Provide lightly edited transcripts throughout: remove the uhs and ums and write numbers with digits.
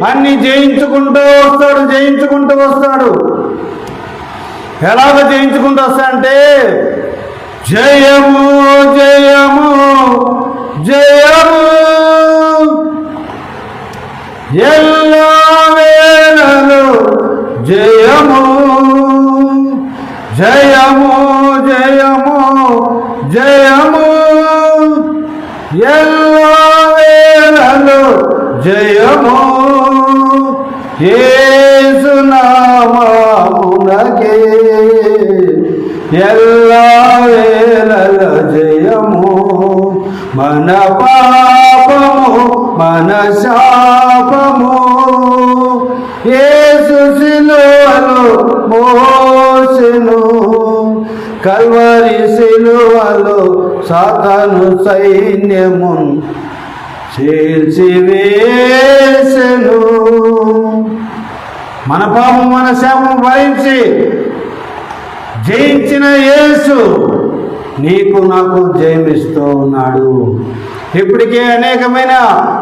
అన్ని జయించుకుంటూ వస్తాడు. ఎలాగ జయించుకుంటూ వస్తాడంటే జయము జయము జయము ఎల్లా వేళలో జయము జయము జయము జయము ఎల్లా వేళలో జయము యేసు నామమునకే ఎల్లా వేళలో జయము మన పాపము మన శాపము యేసు శిలువలో మోసెను కల్వరి శిలువలో సాతాను సైన్యమును చీల్చివేసెను. మన పాపం మన శాపం భరించి జయించిన యేసు నీకు నాకు జయమిస్తూ ఉన్నాడు. ఇప్పటికే అనేకమైన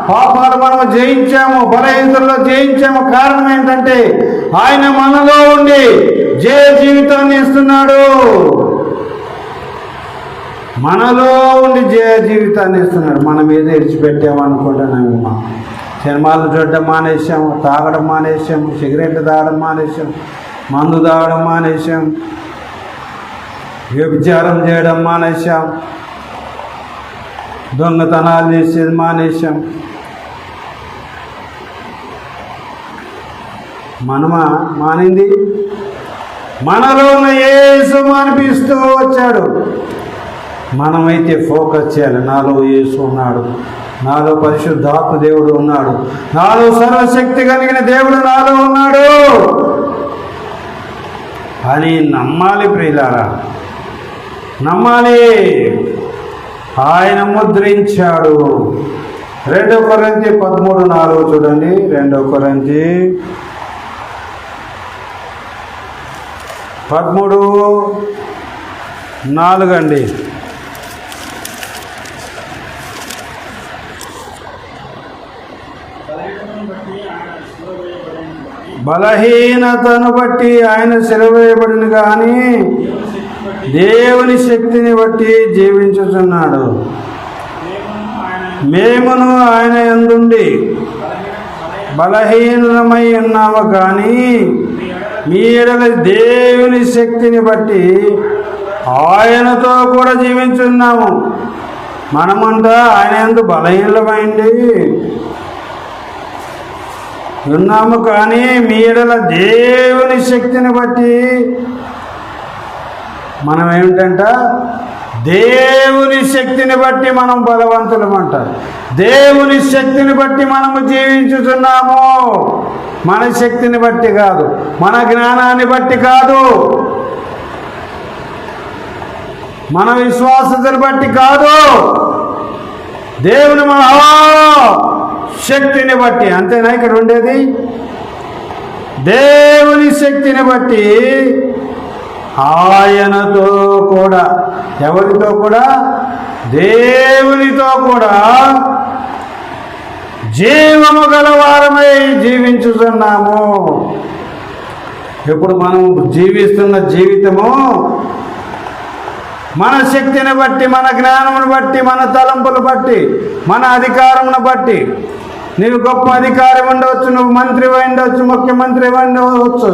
పాపాలు మనము జయించాము, బలహీనతల్లో జయించాము. కారణం ఏంటంటే ఆయన మనలో ఉండి జయ జీవితాన్ని ఇస్తున్నాడు. మనలో ఉండి జయ జీవితాన్ని ఇస్తున్నాడు. మనం ఏదో విడిచిపెట్టామనుకుంటున్నాము. సినిమాలు చూడడం మానేసాము, తాగడం మానేసాము, సిగరెట్లు తాగడం మానేసాం, మందు తాగడం మానేసాం, వ్యభిచారం చేయడం మానేసాం, దొంగతనాలు చేసేది మానేసాం. మనమా మానింది? మనలో ఉన్న యేసు మానిపిస్తూ వచ్చాడు. మనమైతే ఫోకస్ చేయాలి. నాలో యేసు ఉన్నాడు, నాలో పరిశుద్ధాత్మ దేవుడు ఉన్నాడు, నాలో సర్వశక్తి కలిగిన దేవుడు నాలో ఉన్నాడు అని నమ్మాలి. ప్రియులారా, నమ్మాలి. ఆయన ముద్రించాడు. 2 కొరింథీ 13:4 చూడండి. 2 కొరింథీ 13:4 అండి. బలహీనతను బట్టి ఆయన సిలువేయబడిన కానీ దేవుని శక్తిని బట్టి జీవించుచున్నాడు. మేమును ఆయన యందుండి బలహీనమై ఉన్నాము కానీ మీ ఎడల దేవుని శక్తిని బట్టి ఆయనతో కూడా జీవించున్నాము. మనమంతా ఆయన యందు బలహీనమైంది ఉన్నాము కానీ మీ ఎడల దేవుని శక్తిని బట్టి మనం ఏమిటంట, దేవుని శక్తిని బట్టి మనం బలవంతులమంట. దేవుని శక్తిని బట్టి మనము జీవించుతున్నాము. మన శక్తిని బట్టి కాదు, మన జ్ఞానాన్ని బట్టి కాదు, మన విశ్వాసతను బట్టి కాదు, దేవుని మన శక్తిని బట్టి. అంతేనా ఇక్కడ ఉండేది? దేవుని శక్తిని బట్టి ఆయనతో కూడా, ఎవరితో కూడా? దేవునితో కూడా జీవము గలవారమై జీవించుతున్నాము. ఇప్పుడు మనం జీవిస్తున్న జీవితము మన శక్తిని బట్టి, మన జ్ఞానమును బట్టి, మన తలంపులు బట్టి, మన అధికారమును బట్టి. నీవు గొప్ప అధికారం ఉండవచ్చు, నువ్వు మంత్రి ఉండవచ్చు, ముఖ్యమంత్రి ఉండవచ్చు,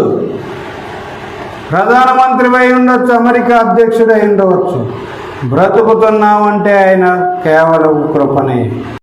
ప్రధానమంత్రి అయి ఉండొచ్చు, అమెరికా అధ్యక్షుడై ఉండవచ్చు. బ్రతుకుతున్నావు అంటే ఆయన కేవలం కృపనే.